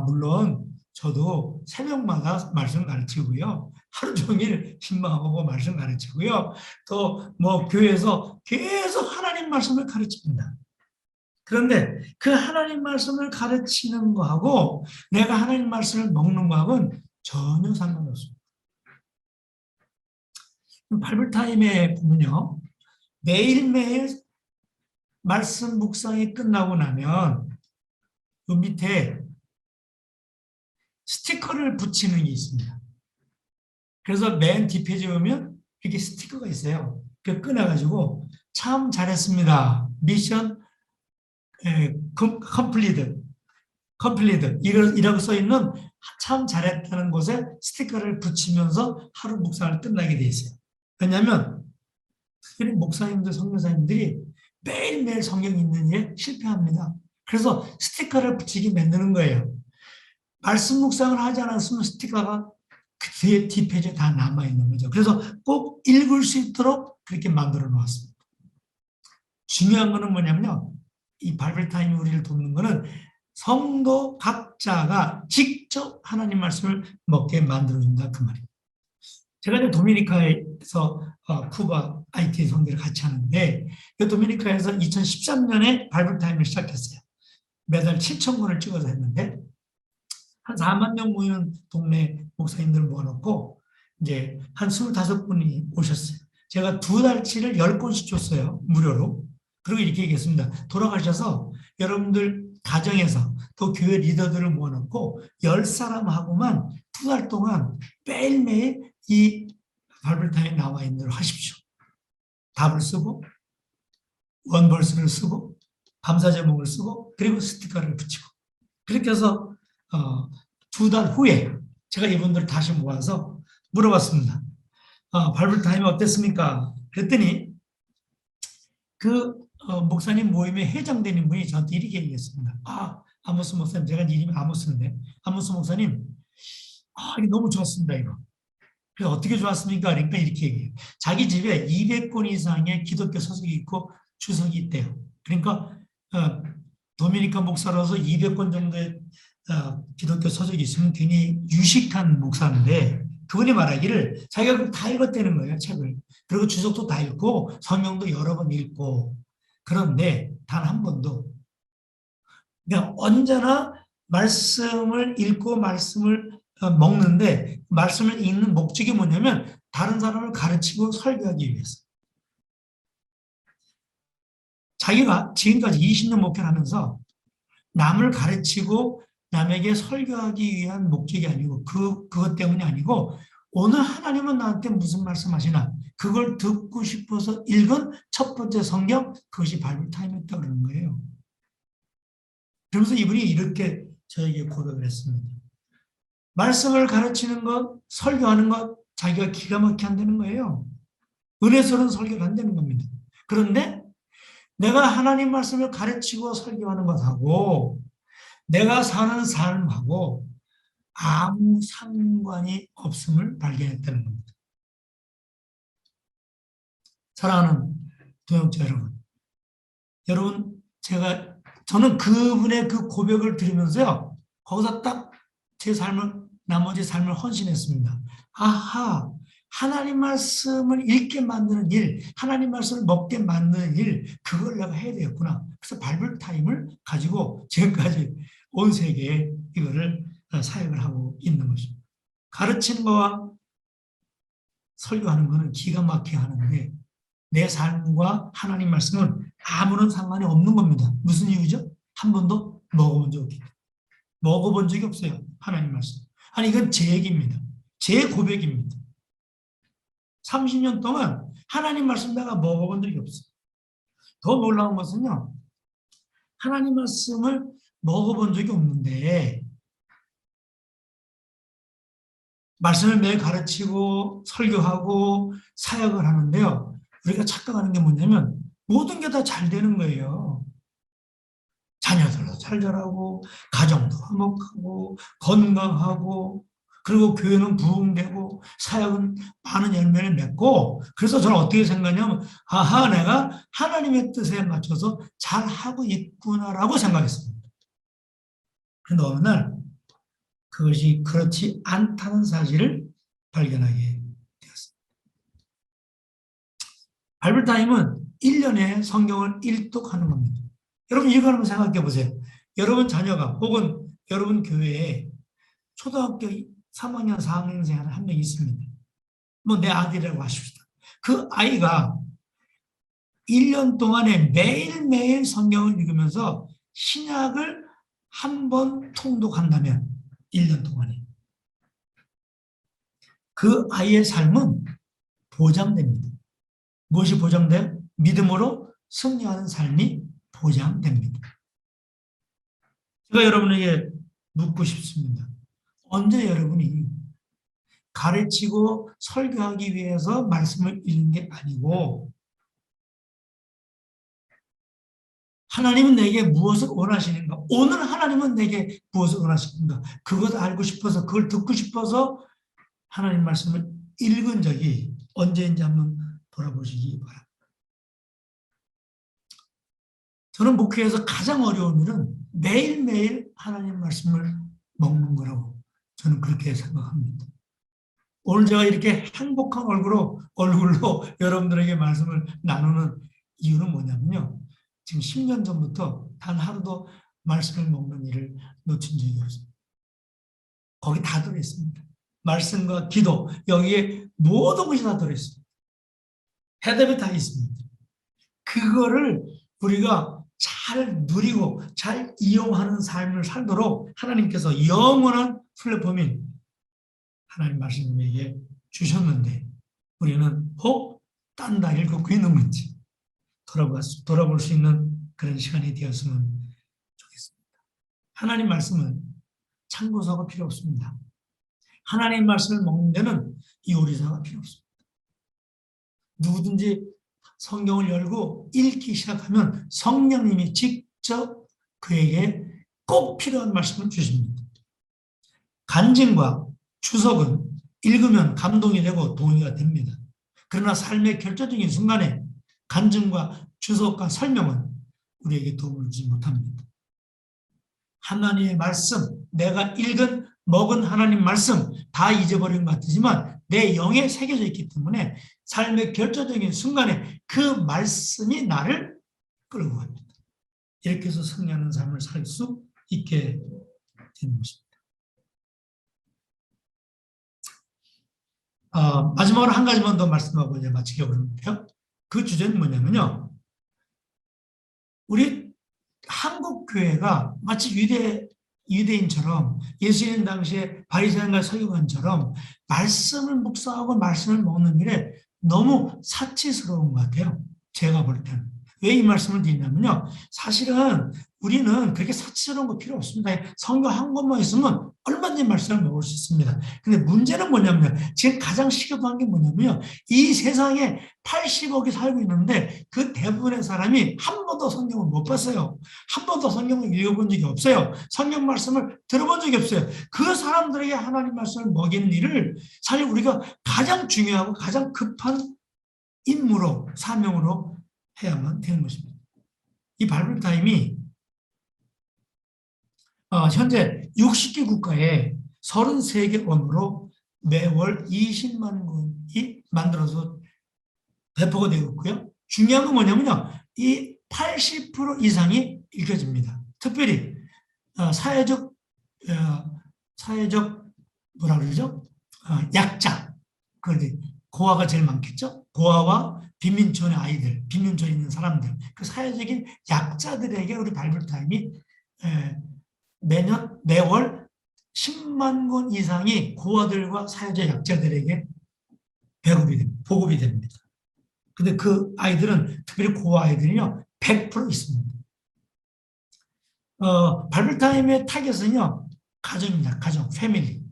물론 저도 새벽마다 말씀 가르치고요. 하루 종일 신방하고 말씀 가르치고요. 또 뭐 교회에서 계속 하나님 말씀을 가르칩니다. 그런데 그 하나님 말씀을 가르치는 거하고 내가 하나님 말씀을 먹는 거하고는 전혀 상관없습니다. 바이블타임에 보면요. 매일매일 말씀 묵상이 끝나고 나면 그 밑에 스티커를 붙이는 게 있습니다. 그래서 맨 뒷페이지에 보면 이렇게 스티커가 있어요. 그 꺼내가지고 참 잘했습니다. 미션 컴플리트 이라고 써있는 참 잘했다는 곳에 스티커를 붙이면서 하루 묵상을 끝나게 돼 있어요. 왜냐하면 특별히 목사님들, 선교사님들이 매일매일 성경 읽는 일에 실패합니다. 그래서 스티커를 붙이게 만드는 거예요. 말씀 묵상을 하지 않았으면 스티커가 그 뒤에 뒷페이지에 다 남아있는 거죠. 그래서 꼭 읽을 수 있도록 그렇게 만들어 놓았습니다. 중요한 거는 뭐냐면요. 이 바이블타임이 우리를 돕는 거는 성도 각자가 직접 하나님 말씀을 먹게 만들어준다 그 말이에요. 제가 이제 도미니카에서 쿠바 IT 선교를 같이 하는데 이 도미니카에서 2013년에 바이블타임을 시작했어요. 매달 7,000권을 찍어서 했는데 한 4만 명 모이는 동네 목사님들 모아놓고 이제 한 25분이 오셨어요. 제가 2달치를 10권씩 줬어요. 무료로. 그리고 이렇게 얘기했습니다. 돌아가셔서 여러분들 가정에서 또 교회 리더들을 모아놓고 10사람하고만 2달 동안 매일매일 이 바이블타임에 나와 있는 대로 하십시오. 답을 쓰고 원벌스를 쓰고 감사 제목을 쓰고 그리고 스티커를 붙이고 그렇게 해서 2달 후에 제가 이분들 다시 모아서 물어봤습니다. 바이블타임 어땠습니까? 그랬더니 그 목사님 모임에 회장되는 분이 저한테 이렇게 얘기했습니다. 아모스 목사님, 제가 이름이 아모스인데 아모스 목사님, 이게 너무 좋았습니다. 이거. 그래서 어떻게 좋았습니까? 그러니까 이렇게 얘기해요. 자기 집에 200권 이상의 기독교 서적이 있고 주석이 있대요. 그러니까 도미니카 목사로서 200권 정도의 기독교 서적이 있으면 굉장히 유식한 목사인데 그분이 말하기를 자기가 다 읽었다는 거예요. 책을. 그리고 주석도 다 읽고 성경도 여러 번 읽고 그런데 단 한 번도 그냥 언제나 말씀을 읽고 말씀을 먹는데 말씀을 읽는 목적이 뭐냐면 다른 사람을 가르치고 설교하기 위해서. 자기가 지금까지 20년 목회를 하면서 남을 가르치고 남에게 설교하기 위한 목적이 아니고 그것 때문이 아니고 오늘 하나님은 나한테 무슨 말씀하시나 그걸 듣고 싶어서 읽은 첫 번째 성경 그것이 바이블타임이었다 그러는 거예요. 그러면서 이분이 이렇게 저에게 고백을 했습니다. 말씀을 가르치는 것, 설교하는 것 자기가 기가 막히게 한다는 거예요. 은혜스러운 설교를 한다는 겁니다. 그런데 내가 하나님 말씀을 가르치고 설교하는 것하고 내가 사는 삶하고 아무 상관이 없음을 발견했다는 겁니다. 사랑하는 동역자 여러분, 저는 그분의 그 고백을 들으면서요, 거기서 딱 제 나머지 삶을 헌신했습니다. 하나님 말씀을 읽게 만드는 일, 하나님 말씀을 먹게 만드는 일, 그걸 내가 해야 되겠구나. 그래서 바이블 타임을 가지고 지금까지 온 세계에 이거를 사역을 하고 있는 것입니다. 가르치는 거와 설교하는 거는 기가 막히게 하는데 내 삶과 하나님 말씀은 아무런 상관이 없는 겁니다. 무슨 이유죠? 한 번도 먹어본 적이 없기 때문에. 먹어본 적이 없어요. 하나님 말씀. 이건 제 얘기입니다. 제 고백입니다. 30년 동안 하나님 말씀 내가 먹어본 적이 없어요. 더 놀라운 것은요. 하나님 말씀을 먹어본 적이 없는데 말씀을 매일 가르치고 설교하고 사역을 하는데요. 우리가 착각하는 게 뭐냐면 모든 게 다 잘 되는 거예요. 자녀들도 잘 자라고 가정도 화목하고 건강하고 그리고 교회는 부흥되고 사역은 많은 열매를 맺고 그래서 저는 어떻게 생각하냐면 내가 하나님의 뜻에 맞춰서 잘하고 있구나라고 생각했습니다. 그런데 어느 날 그것이 그렇지 않다는 사실을 발견하게 되었습니다. 바이블타임은 1년에 성경을 일독하는 겁니다. 여러분 이거 한번 생각해 보세요. 여러분 자녀가 혹은 여러분 교회에 초등학교 3학년, 4학년생 한 명 있습니다. 내 아들이라고 하십시다. 그 아이가 1년 동안에 매일매일 성경을 읽으면서 신약을 한 번 통독한다면 1년 동안에 그 아이의 삶은 보장됩니다. 무엇이 보장돼요? 믿음으로 승리하는 삶이 보장됩니다. 제가 여러분에게 묻고 싶습니다. 언제 여러분이 가르치고 설교하기 위해서 말씀을 읽는 게 아니고 하나님은 내게 무엇을 원하시는가? 오늘 하나님은 내게 무엇을 원하시는가? 그것 알고 싶어서 그걸 듣고 싶어서 하나님 말씀을 읽은 적이 언제인지 한번 돌아보시기 바랍니다. 저는 목회에서 가장 어려운 일은 매일매일 하나님 말씀을 먹는 거라고 저는 그렇게 생각합니다. 오늘 제가 이렇게 행복한 얼굴로 여러분들에게 말씀을 나누는 이유는 뭐냐면요. 지금 10년 전부터 단 하루도 말씀을 먹는 일을 놓친 적이 없습니다. 거기 다 들어있습니다. 말씀과 기도, 여기에 모든 것이 다 들어있습니다. 해답이 다 있습니다. 그거를 우리가 잘 누리고 잘 이용하는 삶을 살도록 하나님께서 영원한 플랫폼인 하나님 말씀에게 주셨는데 우리는 혹 딴 다리를 걷고 있는 건지 돌아볼 수 있는 그런 시간이 되었으면 좋겠습니다. 하나님 말씀은 참고서가 필요 없습니다. 하나님 말씀을 먹는 데는 요리사가 필요 없습니다. 누구든지 성경을 열고 읽기 시작하면 성령님이 직접 그에게 꼭 필요한 말씀을 주십니다. 간증과 주석은 읽으면 감동이 되고 동의가 됩니다. 그러나 삶의 결정적인 순간에 간증과 주석과 설명은 우리에게 도움을 주지 못합니다. 하나님의 말씀, 내가 읽은 먹은 하나님 말씀 다 잊어버린 것 같지만 내 영에 새겨져 있기 때문에 삶의 결정적인 순간에 그 말씀이 나를 끌고 갑니다. 이렇게 해서 승리하는 삶을 살 수 있게 되는 것입니다. 마지막으로 한 가지만 더 말씀하고 이제 마치려고 하는데요. 그 주제는 뭐냐면요. 우리 한국 교회가 마치 유대인처럼 예수님 당시에 바리새인과 서기관처럼 말씀을 묵상하고 말씀을 먹는 일에 너무 사치스러운 것 같아요. 제가 볼 때는. 왜 이 말씀을 드리냐면요. 사실은 우리는 그렇게 사치스러운 거 필요 없습니다. 성경 한 권만 있으면 얼마든지 말씀을 먹을 수 있습니다. 근데 문제는 뭐냐면요. 지금 가장 시급한 게 뭐냐면요. 이 세상에 80억이 살고 있는데 그 대부분의 사람이 한 번도 성경을 못 봤어요. 한 번도 성경을 읽어본 적이 없어요. 성경 말씀을 들어본 적이 없어요. 그 사람들에게 하나님 말씀을 먹이는 일을 사실 우리가 가장 중요하고 가장 급한 임무로, 사명으로 해야만 되는 것입니다. 이 바이블 타임이 현재 60개 국가에 33개 언어로 매월 20만 권이 만들어서 배포가 되고 있고요. 중요한 건 뭐냐면요. 이 80% 이상이 읽혀집니다. 특별히 사회적 뭐라 그러죠? 약자. 고아가 제일 많겠죠? 고아와 빈민촌의 아이들, 빈민촌에 있는 사람들, 그 사회적인 약자들에게 우리 바이블 타임이 매월 10만 권 이상이 고아들과 사회적 약자들에게 보급이 됩니다. 근데 그 아이들은, 특별히 고아 아이들은요, 100% 있습니다. 바이블 타임의 타겟은요, 가정입니다. 가정, 패밀리.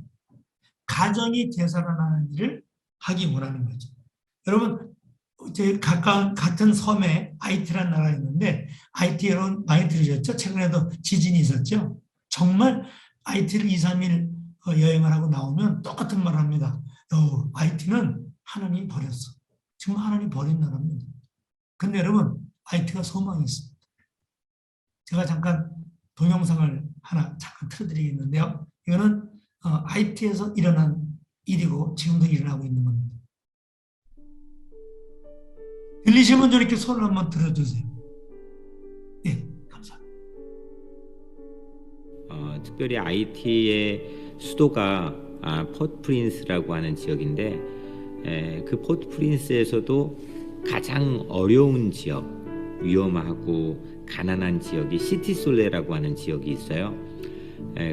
가정이 되살아나는 일을 하기 원하는 거죠. 여러분, 같은 섬에 아이티라는 나라가 있는데 아이티 여러분 많이 들으셨죠? 최근에도 지진이 있었죠? 정말 아이티를 2, 3일 여행을 하고 나오면 똑같은 말을 합니다. 아이티는 하나님이 버렸어. 정말 하나님이 버린 나라입니다. 근데 여러분, 아이티가 소망이 있습니다. 제가 잠깐 동영상을 하나 잠깐 틀어드리겠는데요. 이거는 아이티에서 일어난 일이고 지금도 일어나고 있는 겁니다. 들리시면 이렇게 손을 한번 들어주세요. 네, 감사합니다. 특별히 아이티의 수도가 포트프린스라고 하는 지역인데 그 포트프린스에서도 가장 어려운 지역, 위험하고 가난한 지역이 시티솔레라고 하는 지역이 있어요.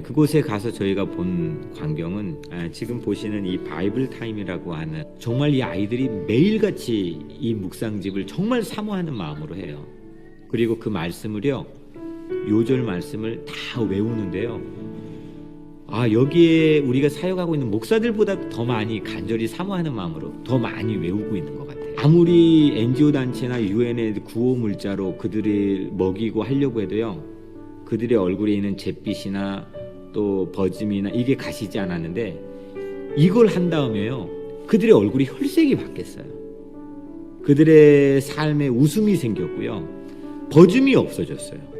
그곳에 가서 저희가 본 광경은 지금 보시는 이 바이블 타임이라고 하는, 정말 이 아이들이 매일같이 이 묵상집을 정말 사모하는 마음으로 해요. 그리고 그 말씀을요, 요절 말씀을 다 외우는데요. 여기에 우리가 사역하고 있는 목사들보다 더 많이 간절히 사모하는 마음으로 더 많이 외우고 있는 것 같아요. 아무리 NGO 단체나 UN의 구호 물자로 그들을 먹이고 하려고 해도요, 그들의 얼굴에 있는 잿빛이나 또 버짐이나 이게 가시지 않았는데, 이걸 한 다음에요, 그들의 얼굴이 혈색이 바뀌었어요. 그들의 삶에 웃음이 생겼고요, 버짐이 없어졌어요.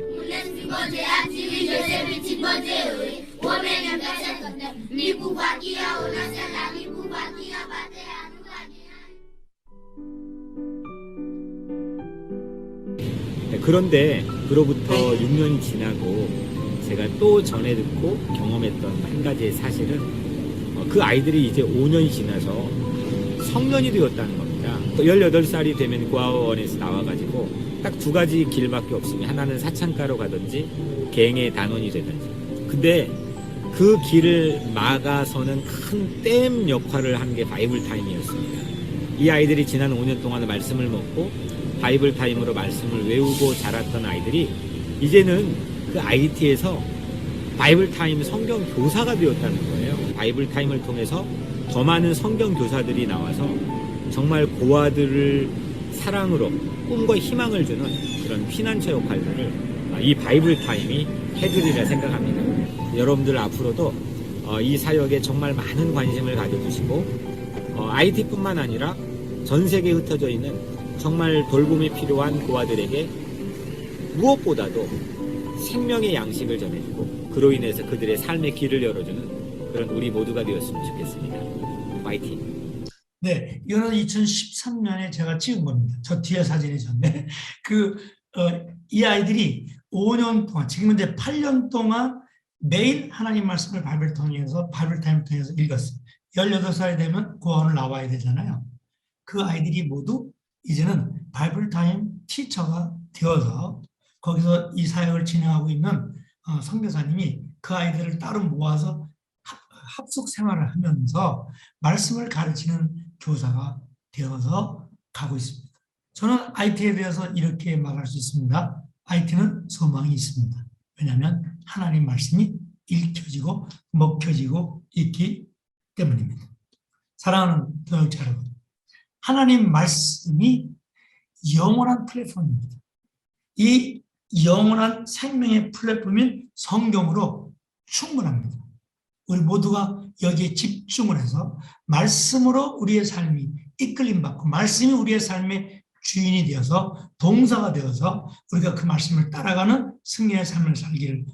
그런데 그로부터 6년이 지나고 제가 또 전해 듣고 경험했던 한 가지의 사실은, 그 아이들이 이제 5년이 지나서 성년이 되었다는 겁니다. 18살이 되면 고아원에서 나와가지고 딱 두 가지 길밖에 없으니 하나는 사창가로 가든지 갱의 단원이 되든지. 근데 그 길을 막아서는 큰 댐 역할을 한 게 바이블 타임이었습니다. 이 아이들이 지난 5년 동안 말씀을 먹고 바이블 타임으로 말씀을 외우고 자랐던 아이들이 이제는 그 IT에서 바이블 타임 성경 교사가 되었다는 거예요. 바이블 타임을 통해서 더 많은 성경 교사들이 나와서 정말 고아들을 사랑으로 꿈과 희망을 주는 그런 피난처 역할들을 이 바이블 타임이 해드리라 생각합니다. 여러분들 앞으로도 이 사역에 정말 많은 관심을 가져주시고 IT뿐만 아니라 전 세계에 흩어져 있는 정말 돌봄이 필요한 고아들에게 무엇보다도 생명의 양식을 전해주고 그로 인해서 그들의 삶의 길을 열어주는 그런 우리 모두가 되었으면 좋겠습니다. 파이팅! 네, 이거는 2013년에 제가 찍은 겁니다. 저 뒤에 사진이 전에. 이 아이들이 5년 동안, 지금 이제 8년 동안 매일 하나님 말씀을 바이블 타임을 통해서 읽었어요. 18살이 되면 고아원을 나와야 되잖아요. 그 아이들이 모두 이제는 바이블 타임 티처가 되어서 거기서 이 사역을 진행하고 있는 선교사님이 그 아이들을 따로 모아서 합숙 생활을 하면서 말씀을 가르치는 교사가 되어서 가고 있습니다. 저는 IT에 대해서 이렇게 말할 수 있습니다. IT는 소망이 있습니다. 왜냐하면 하나님 말씀이 읽혀지고 먹혀지고 있기 때문입니다. 사랑하는 교육자 여러분, 하나님 말씀이 영원한 플랫폼입니다. 이 영원한 생명의 플랫폼인 성경으로 충분합니다. 우리 모두가 여기에 집중을 해서 말씀으로 우리의 삶이 이끌림받고 말씀이 우리의 삶의 주인이 되어서 동사가 되어서 우리가 그 말씀을 따라가는 승리의 삶을 살기를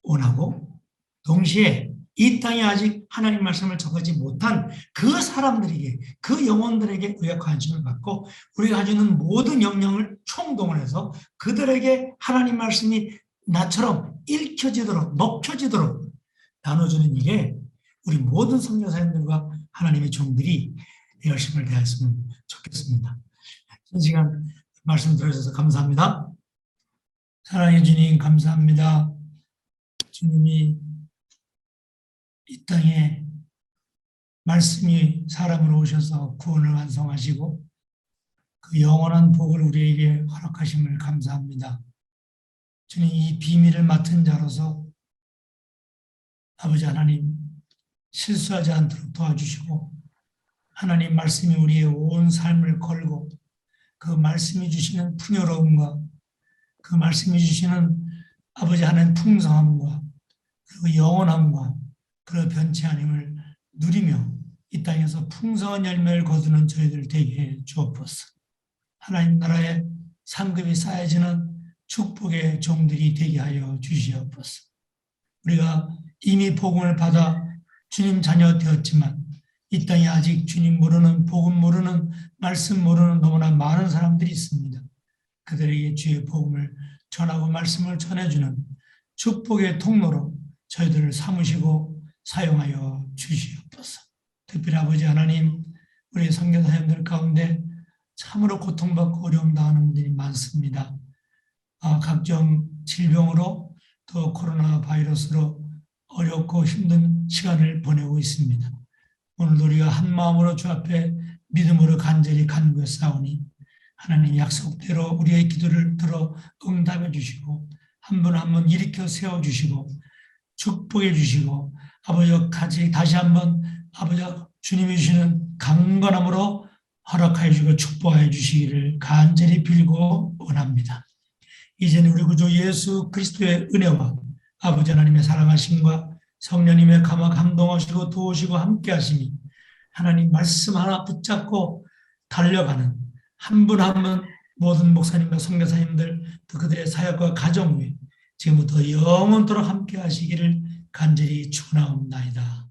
원하고, 동시에 이 땅에 아직 하나님 말씀을 전하지 못한 그 사람들에게, 그 영혼들에게 우리가 관심을 갖고 우리가 가지고 있는 모든 역량을 총동원해서 그들에게 하나님 말씀이 나처럼 읽혀지도록 먹혀지도록 나눠주는 일에 우리 모든 선교사님들과 하나님의 종들이 열심을 다했으면 좋겠습니다. 이 시간 말씀 들어주셔서 감사합니다. 사랑해 주님 감사합니다. 주님이 이 땅에 말씀이 사람으로 오셔서 구원을 완성하시고 그 영원한 복을 우리에게 허락하심을 감사합니다. 주님, 이 비밀을 맡은 자로서 아버지 하나님 실수하지 않도록 도와주시고 하나님 말씀이 우리의 온 삶을 걸고 그 말씀이 주시는 풍요로움과 그 말씀이 주시는 아버지 하나님 풍성함과 그리고 영원함과 그리고 변치 않음을 누리며 이 땅에서 풍성한 열매를 거두는 저희들 되게 해 주옵소서. 하나님 나라의 상급이 쌓여지는 축복의 종들이 되게 하여 주시옵소서. 우리가 이미 복음을 받아 주님 자녀 되었지만 이 땅에 아직 주님 모르는, 복음 모르는, 말씀 모르는 너무나 많은 사람들이 있습니다. 그들에게 주의 복음을 전하고 말씀을 전해주는 축복의 통로로 저희들을 삼으시고 사용하여 주시옵소서. 특별히 아버지 하나님, 우리 선교사님들 가운데 참으로 고통받고 어려움 당하는 분들이 많습니다. 각종 질병으로 또 코로나 바이러스로 어렵고 힘든 시간을 보내고 있습니다. 오늘도 우리가 한 마음으로 주 앞에 믿음으로 간절히 간구해 싸우니 하나님 약속대로 우리의 기도를 들어 응답해 주시고 한 분 한 분 일으켜 세워주시고 축복해 주시고 아버지 다시 한번 아버지 주님이 주시는 강건함으로 허락하여 주시고 축복하여 주시기를 간절히 빌고 원합니다. 이제는 우리 구주 예수 그리스도의 은혜와 아버지 하나님의 사랑하심과 성령님의 감동하시고 도우시고 함께하심이 하나님 말씀 하나 붙잡고 달려가는 한 분 한 분 모든 목사님과 선교사님들 또 그들의 사역과 가정 위에 지금부터 영원토록 함께하시기를 간절히 축원하옵나이다.